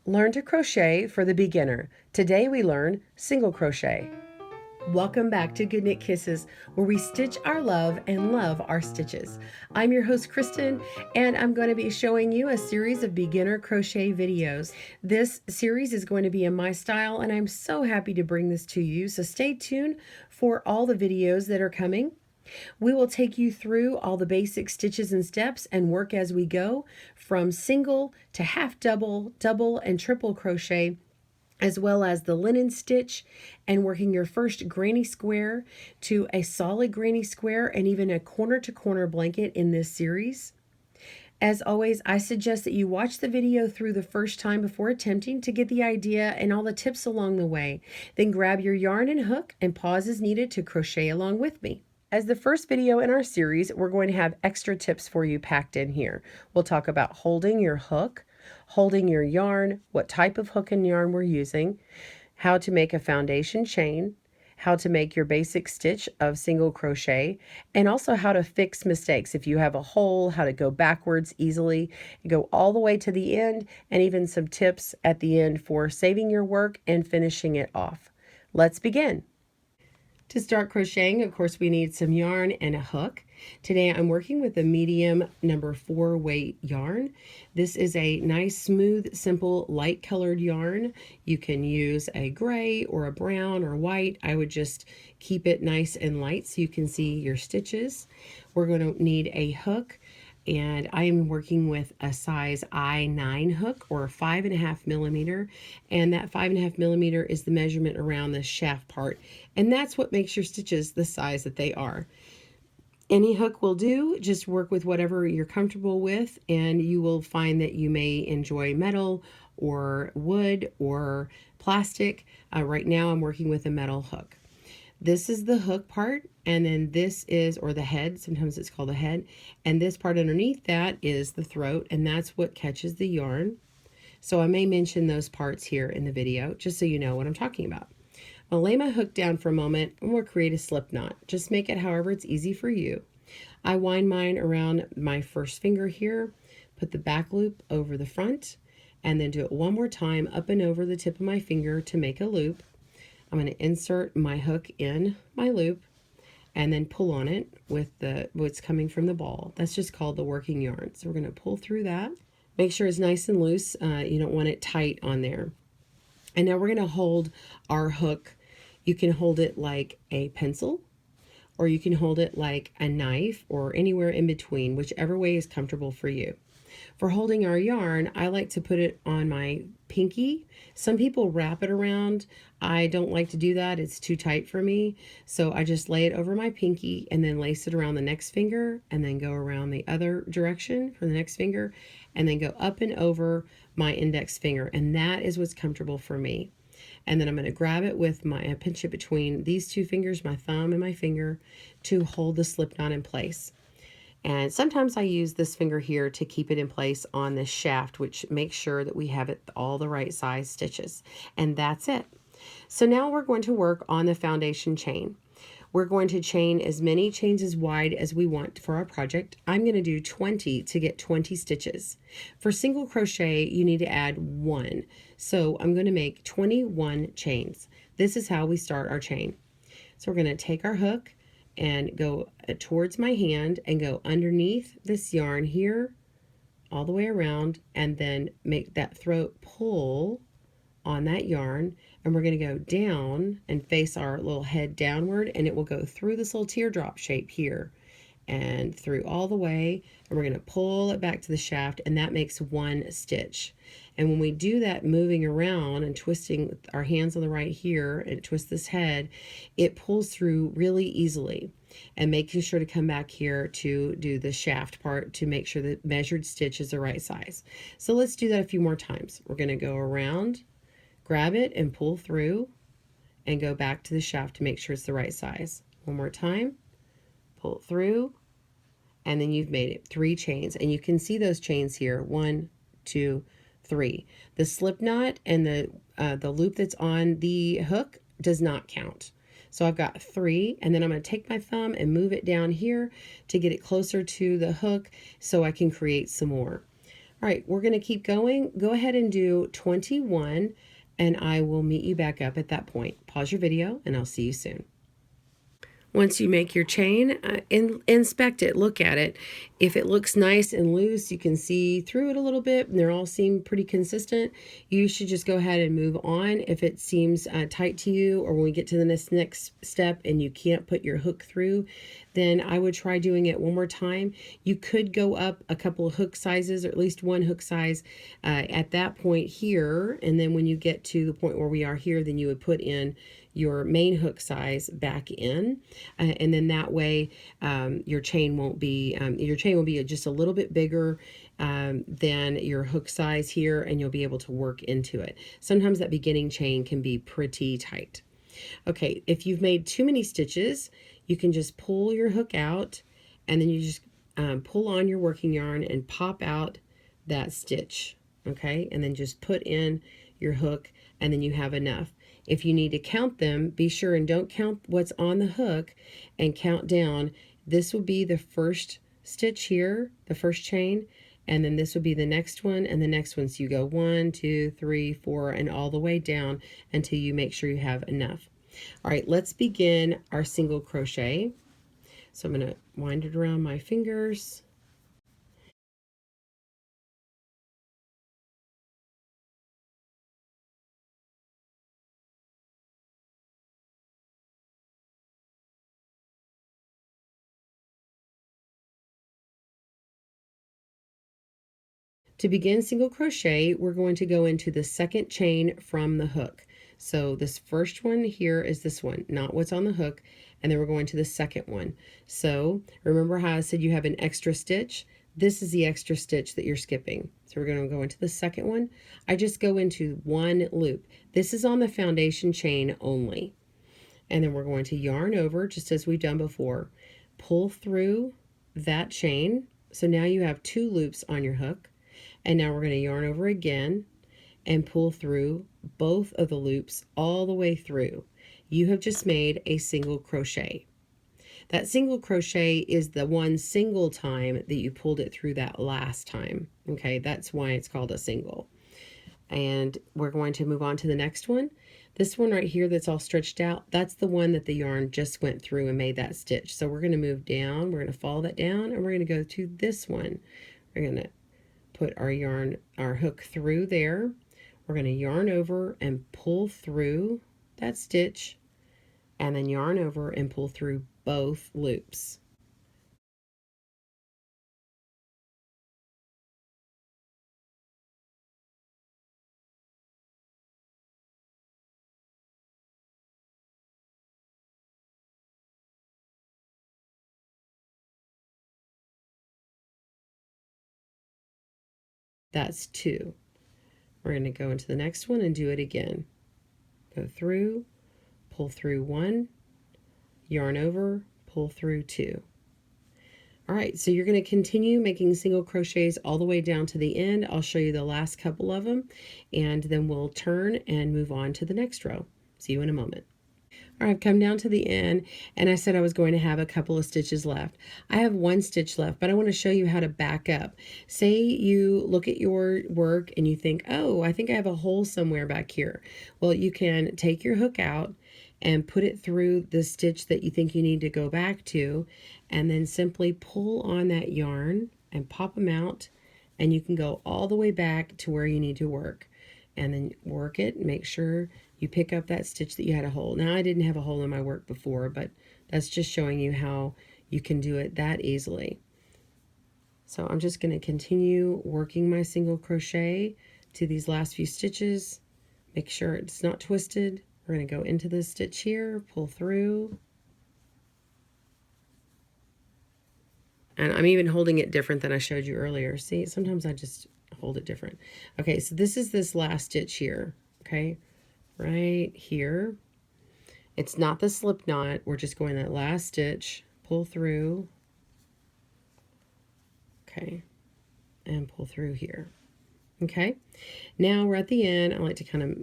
Learn to crochet for the beginner. Today we learn single crochet. Welcome back to Good Knit Kisses, where we stitch our love and love our stitches. I'm your host, Kristen, and I'm going to be showing you a series of beginner crochet videos. This series is going to be in my style, and I'm so happy to bring this to you, so stay tuned for all the videos that are coming. We will take you through all the basic stitches and steps and work as we go, from single to half double, double, and triple crochet, as well as the linen stitch and working your first granny square to a solid granny square and even a corner to corner blanket in this series. As always, I suggest that you watch the video through the first time before attempting to get the idea and all the tips along the way. Then grab your yarn and hook and pause as needed to crochet along with me. As the first video in our series, we're going to have extra tips for you packed in here. We'll talk about holding your hook, holding your yarn, what type of hook and yarn we're using, how to make a foundation chain, how to make your basic stitch of single crochet, and also how to fix mistakes. If you have a hole, how to go backwards easily, go all the way to the end, and even some tips at the end for saving your work and finishing it off. Let's begin. To start crocheting, of course, we need some yarn and a hook. Today I'm working with a medium number 4 weight yarn. This is a nice, smooth, simple, light colored yarn. You can use a gray or a brown or white. I would just keep it nice and light so you can see your stitches. We're going to need a hook, and I am working with a size I9 hook, or 5.5 millimeter, and that 5.5 millimeter is the measurement around the shaft part, and that's what makes your stitches the size that they are. Any hook will do. Just work with whatever you're comfortable with, and you will find that you may enjoy metal or wood or plastic. Right now I'm working with a metal hook. This is the hook part, and then this is, or the head, sometimes it's called the head, and this part underneath that is the throat, and that's what catches the yarn. So I may mention those parts here in the video, just so you know what I'm talking about. I'll lay my hook down for a moment, and we'll create a slip knot. Just make it however it's easy for you. I wind mine around my first finger here, put the back loop over the front, and then do it one more time up and over the tip of my finger to make a loop. I'm going to insert my hook in my loop and then pull on it with what's coming from the ball. That's just called the working yarn. So we're going to pull through that. Make sure it's nice and loose. You don't want it tight on there. And now we're going to hold our hook. You can hold it like a pencil, or you can hold it like a knife, or anywhere in between, whichever way is comfortable for you. For holding our yarn, I like to put it on my pinky. Some people wrap it around. I don't like to do that. It's too tight for me. So I just lay it over my pinky and then lace it around the next finger, and then go around the other direction for the next finger, and then go up and over my index finger. And that is what's comfortable for me. And then I'm going to grab it with I pinch it between these two fingers, my thumb and my finger, to hold the slip knot in place. And sometimes I use this finger here to keep it in place on this shaft, which makes sure that we have it all the right size stitches. And that's it. So now we're going to work on the foundation chain. We're going to chain as many chains as wide as we want for our project. I'm going to do 20 to get 20 stitches. For single crochet, you need to add 1. So I'm going to make 21 chains. This is how we start our chain. So we're going to take our hook and go towards my hand and go underneath this yarn here all the way around, and then make that throat pull on that yarn, and we're going to go down and face our little head downward, and it will go through this little teardrop shape here and through all the way, and we're going to pull it back to the shaft, and that makes 1 stitch. And when we do that, moving around and twisting our hands on the right here and twist this head, it pulls through really easily. And making sure to come back here to do the shaft part to make sure that measured stitch is the right size. So let's do that a few more times. We're going to go around, grab it and pull through, and go back to the shaft to make sure it's the right size. One more time, pull it through, and then you've made it 3 chains. And you can see those chains here, 1, 2, 3. The slip knot and the loop that's on the hook does not count. So I've got 3, and then I'm going to take my thumb and move it down here to get it closer to the hook so I can create some more. All right, we're going to keep going. Go ahead and do 21, and I will meet you back up at that point. Pause your video, and I'll see you soon. Once you make your chain, inspect it, look at it. If it looks nice and loose, you can see through it a little bit, and they all seem pretty consistent, you should just go ahead and move on. If it seems tight to you, or when we get to the next step and you can't put your hook through, then I would try doing it one more time. You could go up a couple of hook sizes, or at least one hook size at that point here, and then when you get to the point where we are here, then you would put in your main hook size back in, and then that way your chain will be just a little bit bigger than your hook size here, and you'll be able to work into it. Sometimes that beginning chain can be pretty tight. Okay, if you've made too many stitches, you can just pull your hook out, and then you just pull on your working yarn and pop out that stitch. Okay, and then just put in your hook, and then you have enough. If you need to count them, be sure and don't count what's on the hook, and count down. This will be the first stitch here, the first chain, and then this would be the next one and the next one. So you go 1, 2, 3, 4, and all the way down until you make sure you have enough. All right, let's begin our single crochet. So I'm going to wind it around my fingers. To begin single crochet, we're going to go into the second chain from the hook. So this first one here is this one, not what's on the hook, and then we're going to the second one. So remember how I said you have an extra stitch? This is the extra stitch that you're skipping. So we're going to go into the second one. I just go into one loop. This is on the foundation chain only. And then we're going to yarn over just as we've done before. Pull through that chain. So now you have 2 loops on your hook. And now we're going to yarn over again and pull through both of the loops all the way through. You have just made a single crochet. That single crochet is the one single time that you pulled it through that last time. Okay, that's why it's called a single. And we're going to move on to the next one. This one right here that's all stretched out, that's the one that the yarn just went through and made that stitch. So we're going to move down, we're going to follow that down, and we're going to go to this one. We're going to put our hook through there. We're going to yarn over and pull through that stitch, and then yarn over and pull through both loops. That's 2. We're going to go into the next one and do it again. Go through, pull through 1, yarn over, pull through 2. All right, so you're going to continue making single crochets all the way down to the end. I'll show you the last couple of them, and then we'll turn and move on to the next row. See you in a moment. All right, I've come down to the end, and I said I was going to have a couple of stitches left. I have 1 stitch left, but I want to show you how to back up. Say you look at your work and you think, oh, I think I have a hole somewhere back here. Well, you can take your hook out and put it through the stitch that you think you need to go back to, and then simply pull on that yarn and pop them out, and you can go all the way back to where you need to work. And then work it, make sure you pick up that stitch that you had a hole. Now I didn't have a hole in my work before, but that's just showing you how you can do it that easily. So I'm just going to continue working my single crochet to these last few stitches. Make sure it's not twisted. We're going to go into this stitch here, pull through. And I'm even holding it different than I showed you earlier. See, sometimes I just hold it different. Okay, so this is this last stitch here, okay? Right here. It's not the slip knot. We're just going that last stitch, pull through, okay, and pull through here. Okay, now we're at the end. I like to kind of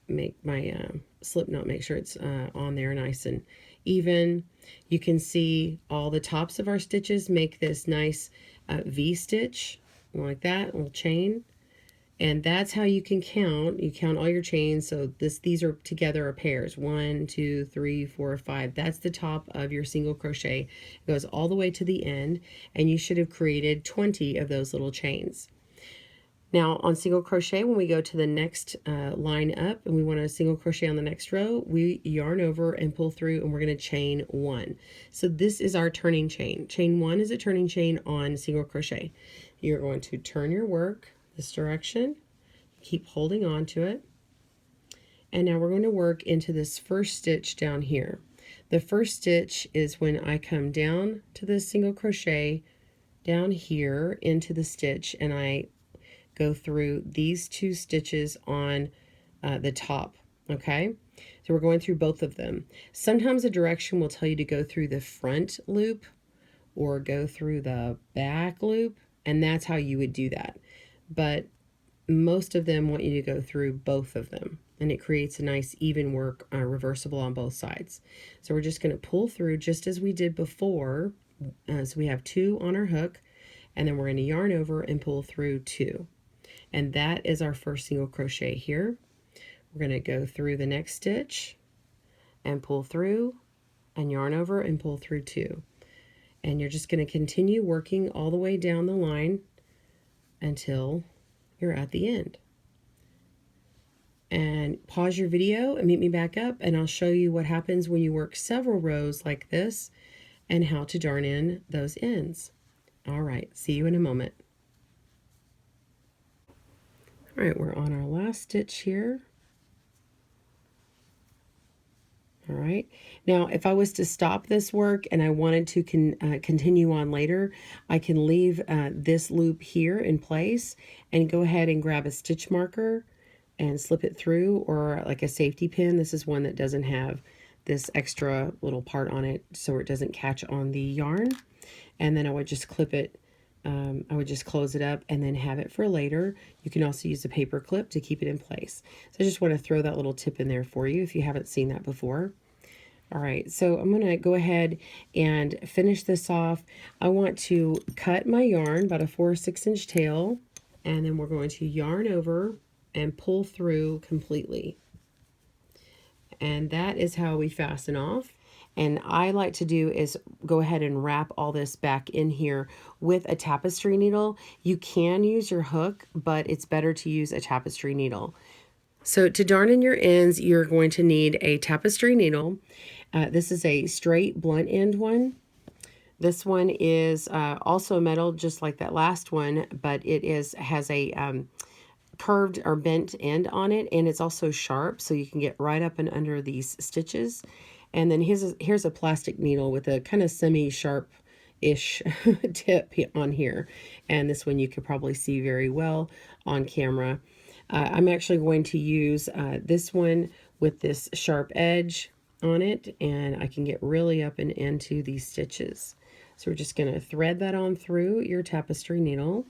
make my slip knot, make sure it's on there nice and even. You can see all the tops of our stitches make this nice V stitch like that, a little chain. And that's how you can count. You count all your chains. So these are together are pairs. 1, 2, 3, 4, 5. That's the top of your single crochet. It goes all the way to the end, and you should have created 20 of those little chains. Now on single crochet, when we go to the next line up and we want to single crochet on the next row, we yarn over and pull through, and we're going to chain 1. So this is our turning chain. Chain 1 is a turning chain on single crochet. You're going to turn your work this direction, keep holding on to it, and now we're going to work into this first stitch down here. The first stitch is when I come down to the single crochet down here into the stitch, and I go through these 2 stitches on the top. Okay, so we're going through both of them. Sometimes a direction will tell you to go through the front loop or go through the back loop, and that's how you would do that. But most of them want you to go through both of them, and it creates a nice even work, reversible on both sides. So we're just going to pull through just as we did before. So we have 2 on our hook, and then we're going to yarn over and pull through 2. And that is our first single crochet here. We're going to go through the next stitch and pull through and yarn over and pull through 2. And you're just going to continue working all the way down the line until you're at the end. And pause your video and meet me back up, and I'll show you what happens when you work several rows like this and how to darn in those ends. All right, see you in a moment. All right, we're on our last stitch here. All right, now if I was to stop this work and I wanted to continue on later, I can leave this loop here in place and go ahead and grab a stitch marker and slip it through, or like a safety pin. This is one that doesn't have this extra little part on it, so it doesn't catch on the yarn. And then I would just clip it. I would just close it up and then have it for later. You can also use a paper clip to keep it in place. So I just want to throw that little tip in there for you if you haven't seen that before. All right, so I'm going to go ahead and finish this off. I want to cut my yarn, about a 4/6 inch tail, and then we're going to yarn over and pull through completely. And that is how we fasten off. And I like to do is go ahead and wrap all this back in here with a tapestry needle. You can use your hook, but it's better to use a tapestry needle. So to darn in your ends, you're going to need a tapestry needle. This is a straight blunt end one. This one is also metal, just like that last one, but it has a curved or bent end on it, and it's also sharp, so you can get right up and under these stitches. And then here's a plastic needle with a kind of semi-sharp-ish tip on here. And this one you could probably see very well on camera. I'm actually going to use this one with this sharp edge on it, and I can get really up and into these stitches. So we're just going to thread that on through your tapestry needle.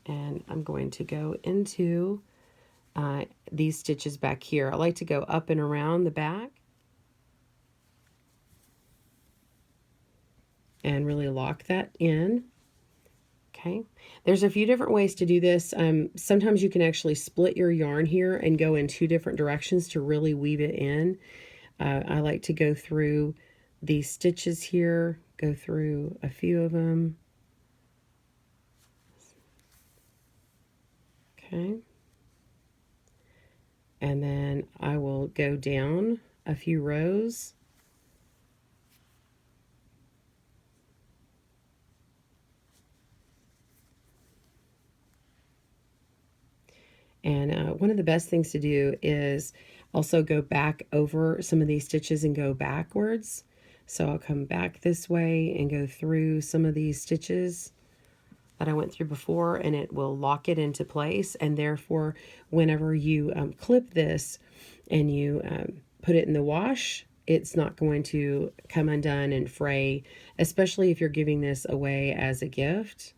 And I'm going to go into these stitches back here. I like to go up and around the back and really lock that in. Okay, there's a few different ways to do this. Sometimes you can actually split your yarn here and go in 2 different directions to really weave it in. I like to go through these stitches here, go through a few of them. Okay. And then I will go down a few rows. And one of the best things to do is also go back over some of these stitches and go backwards. So I'll come back this way and go through some of these stitches that I went through before, and it will lock it into place. And therefore, whenever you clip this and you put it in the wash, it's not going to come undone and fray, especially if you're giving this away as a gift.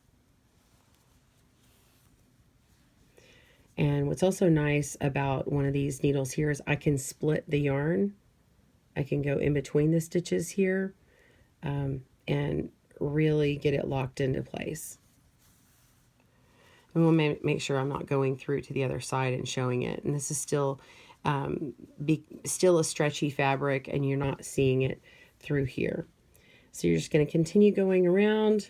And what's also nice about one of these needles here is I can split the yarn. I can go in between the stitches here and really get it locked into place. And we'll make sure I'm not going through to the other side and showing it. And this is still still a stretchy fabric, and you're not seeing it through here. So you're just going to continue going around,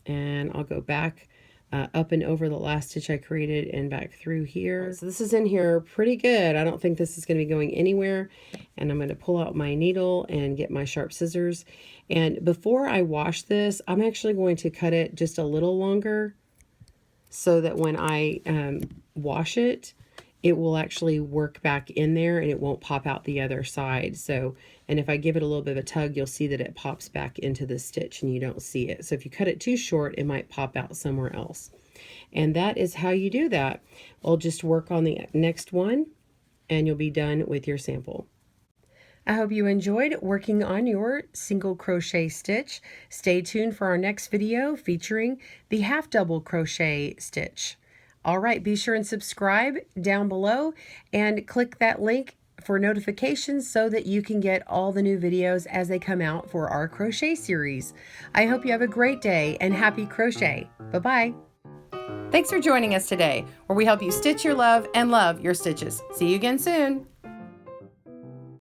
and I'll go back up and over the last stitch I created and back through here. So this is in here pretty good. I don't think this is going to be going anywhere. And I'm going to pull out my needle and get my sharp scissors. And before I wash this, I'm actually going to cut it just a little longer so that when I wash it, it will actually work back in there and it won't pop out the other side. So, and if I give it a little bit of a tug, you'll see that it pops back into the stitch and you don't see it. So if you cut it too short, it might pop out somewhere else. And that is how you do that. I'll just work on the next one and you'll be done with your sample. I hope you enjoyed working on your single crochet stitch. Stay tuned for our next video featuring the half double crochet stitch. All right, be sure and subscribe down below and click that link for notifications so that you can get all the new videos as they come out for our crochet series. I hope you have a great day and happy crochet. Bye-bye. Thanks for joining us today, where we help you stitch your love and love your stitches. See you again soon.